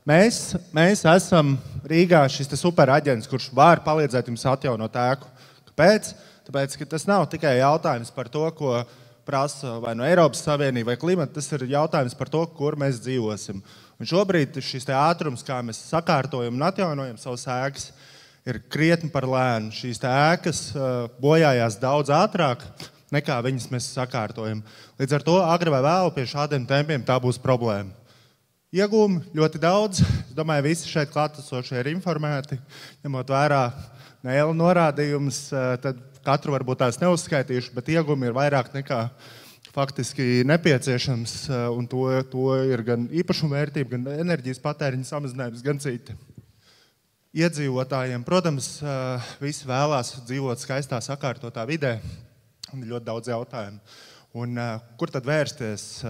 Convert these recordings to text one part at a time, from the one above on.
Mēs esam Rīgā šis superaģents, kurš var palīdzēt jums atjaunot ēku. Kāpēc? Tāpēc, ka tas nav tikai jautājums par to, ko prasa vai no Eiropas Savienība vai klimata, tas ir jautājums par to, kur mēs dzīvosim. Un šobrīd šis ātrums, kā mēs sakārtojam un atjaunojam savas ēkas, ir krietni par lēnu. Šīs ēkas bojājās daudz ātrāk, nekā viņas mēs sakārtojam. Līdz ar to agri vai vēlu pie šādiem tempiem tā būs problēma. Iegūmi ļoti daudz. Es domāju, visi šeit klātesošie ir informēti. Ņemot vērā Nēla norādījumus, tad katru varbūt tās neuzskaitīšu, bet iegūmi ir vairāk nekā faktiski nepieciešams. Un to ir gan īpašuma vērtība, gan enerģijas patēriņa samazinājums, gan citi. Iedzīvotājiem, protams, visi vēlās dzīvot skaistā, sakārtotā vidē. Un ir ļoti daudz jautājumu. Un kur tad vērsties?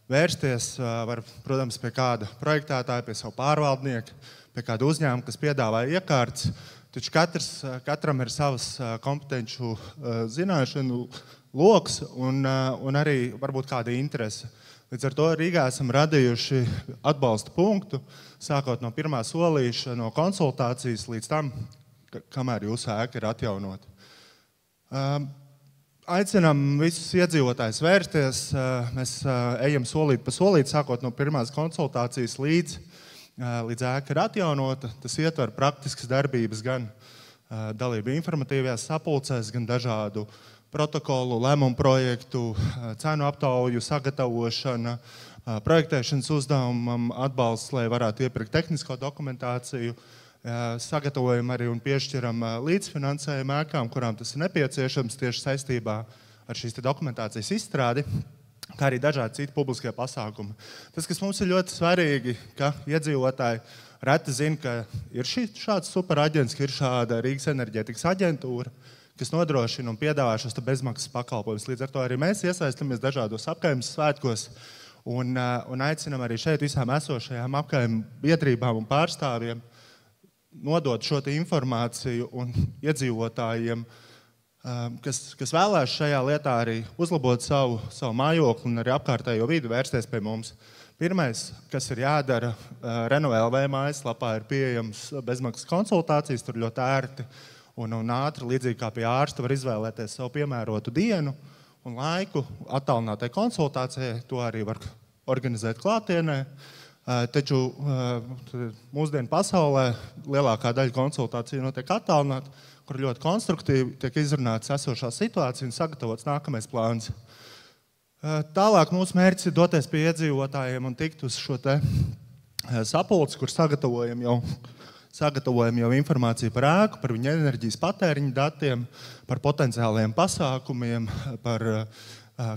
Vērsties var, protams, pie kāda projektētāja, pie savu pārvaldnieku, pie kāda uzņēmuma, kas piedāvā iekārtas. Taču katram ir savas kompetenču zināšanu loks un arī varbūt kāda interese. Līdz ar to Rīgā esam radījuši atbalsta punktu, sākot no pirmā solīša, no konsultācijas līdz tam, kamēr jūsu ēka ir atjaunota. Aicinām visus iedzīvotājus vērsties. Mēs ejam solīt pa solīt, sākot no pirmās konsultācijas līdz ēka ir atjaunota. Tas ietver praktiskas darbības gan dalību informatīvajās sapulcēs, gan dažādu protokolu, lēmumu projektu, cenu aptauju, sagatavošana, projektēšanas uzdevumam atbalsts, lai varētu iepirkt tehnisko dokumentāciju. Sagatavojam arī un piešķiram līdzfinansējumu ēkām, kurām tas ir nepieciešams tieši saistībā ar šīs dokumentācijas izstrādi, kā arī dažādi citi publiskie pasākumi. Tas, kas mums ir ļoti svarīgi, ka iedzīvotāji reti zina, ka ir šāds superaģents, ka ir šāda Rīgas enerģētikas aģentūra, kas nodrošina un piedāvā šos bezmaksas pakalpojumus. Līdz ar to arī mēs iesaistamies dažādos apkaimes svētkos un aicinam arī šeit visām esošajām apkaimu biedrībām un pārstāvjiem nodot šo informāciju un iedzīvotājiem, kas vēlēs šajā lietā arī uzlabot savu mājokli un arī apkārtējo vidi, vērsties pie mums. Pirmais, kas ir jādara, Reno.lv mājaslapā ir pieejams bezmaksas konsultācijas, tur ļoti ērti un ātri, līdzīgi kā pie ārsta, var izvēlēties savu piemērotu dienu un laiku attālinātai konsultācijai. To arī var organizēt klātienē. Taču mūsdienu pasaulē lielākā daļa konsultāciju notiek attālināti, kur ļoti konstruktīvi tiek izrunāts esošā situācija un sagatavots nākamais plāns. Tālāk mūsu mērķis ir doties pie iedzīvotājiem un tikt uz šo sapulci, kur sagatavojam jau informāciju par ēku, par viņu enerģijas patēriņu datiem, par potenciāliem pasākumiem, par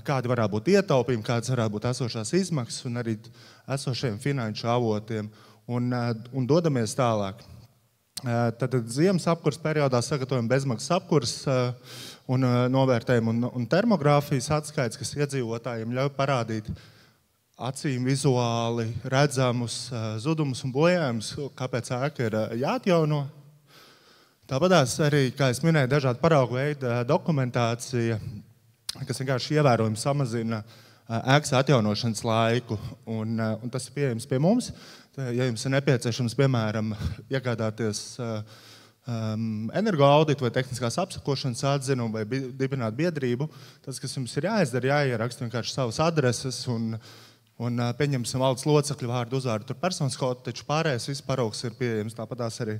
kādi varētu būt ietaupījumi, kādas varētu būt esošās izmaksas un arī esošiem finanšu avotiem un dodamies tālāk. Tad ziemas apkurs periodā sagatavojam bezmaksas apkurs un novērtējumu un termogrāfijas atskaits, kas iedzīvotājiem ļauj parādīt acīm vizuāli redzamus zudumus un bojājumus, kāpēc ēka ir jāatjauno. Tāpatās arī, kā es minēju, dažādi paraugu veida dokumentācija, kas vienkārši ievērojami samazina ēkas atjaunošanas laiku, un tas ir pieejams pie mums. Ja jums ir nepieciešams, piemēram, iegādāties energoauditu vai tehniskās apsakošanas atzinumu vai dibināt biedrību, tas, kas jums ir jāizdara, jāieraksta vienkārši savas adreses un pieņemsim valdes locekļu vārdu, uzvārdu, tur personas kodu, taču pārējais viss paraugs ir pieejams, tāpatās arī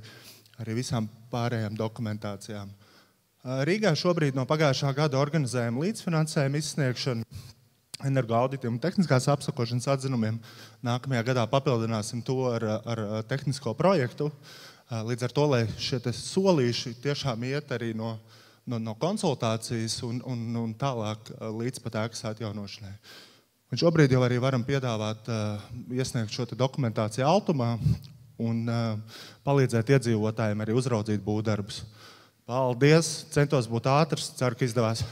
visām pārējām dokumentācijām. Rīgā šobrīd no pagājušā gada organizējam līdzfinansējumu izsniegšanu energoauditiem un tehniskās apsakošanas atzinumiem. Nākamajā gadā papildināsim to ar tehnisko projektu. Līdz ar to, lai šie solīši tiešām iet arī no konsultācijas un tālāk līdz pat ēkas atjaunošanai. Un šobrīd jau arī varam piedāvāt iesniegt šo dokumentāciju Altumā un palīdzēt iedzīvotājiem arī uzraudzīt būvdarbus. Paldies! Centos būt ātrs, ceru, ka izdevās.